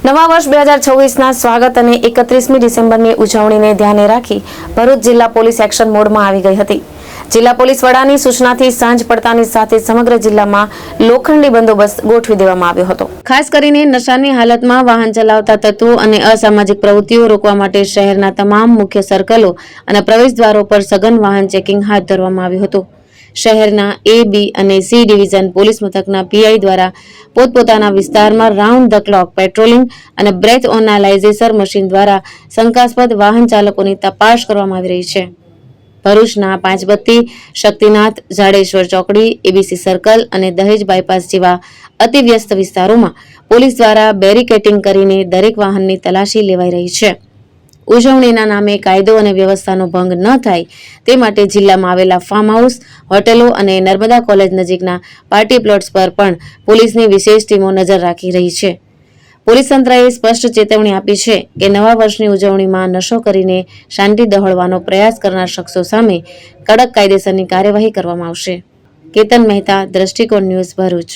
નવા વર્ષ 2026ના સ્વાગત અને 31મી ડિસેમ્બરની ઉજવણીને ધ્યાને રાખી ભરૂચ જિલ્લા પોલીસ એક્શન મોડમાં આવી ગઈ હતી। જિલ્લા પોલીસ વડાની સૂચનાથી સાંજ પડતાની સાથે સમગ્ર જિલ્લામાં લોખંડી બંદોબસ્ત ગોઠવી દેવામાં આવ્યો હતો। ખાસ કરીને નશાની હાલતમાં વાહન ચલાવતા તત્વો અને અસામાજિક પ્રવૃત્તિઓ રોકવા માટે શહેરના તમામ મુખ્ય સર્કલો અને પ્રવેશદ્વારો પર સઘન વાહન ચેકિંગ હાથ ધરવામાં આવ્યું હતું। શહેરના A, B અને C ડિવિઝન પોલીસ મથકના પીઆઈ દ્વારા પોતપોતાના વિસ્તારમાં રાઉન્ડ ધ ક્લોક પેટ્રોલિંગ અને બ્રેથ એનાલાઇઝર મશીન દ્વારા શંકાસ્પદ વાહન ચાલકોની તપાસ કરવામાં આવી રહી છે। ભરૂચના પાંચબત્તી, શક્તિનાથ, જાડેશ્વર ચોકડી, ABC સર્કલ અને દહેજ બાયપાસ જેવા અતિવ્યસ્ત વિસ્તારોમાં પોલીસ દ્વારા બેરિકેટિંગ કરીને દરેક વાહનની તલાશી લેવાઈ રહી છે। ઉજવણીના નામે કાયદો અને વ્યવસ્થાનો ભંગ ન થાય તે માટે જિલ્લામાં આવેલા ફાર્મ હાઉસ, હોટેલો અને નર્મદા કોલેજ નજીકના પાર્ટી પ્લોટ્સ પર પણ પોલીસની વિશેષ ટીમો નજર રાખી રહી છે। પોલીસ તંત્રએ સ્પષ્ટ ચેતવણી આપી છે કે નવા વર્ષની ઉજવણીમાં નશો કરીને શાંતિ દહોડવાનો પ્રયાસ કરનાર શખ્સો સામે કડક કાયદેસરની કાર્યવાહી કરવામાં આવશે। કેતન મહેતા, દ્રષ્ટિકોણ ન્યૂઝ, ભરૂચ।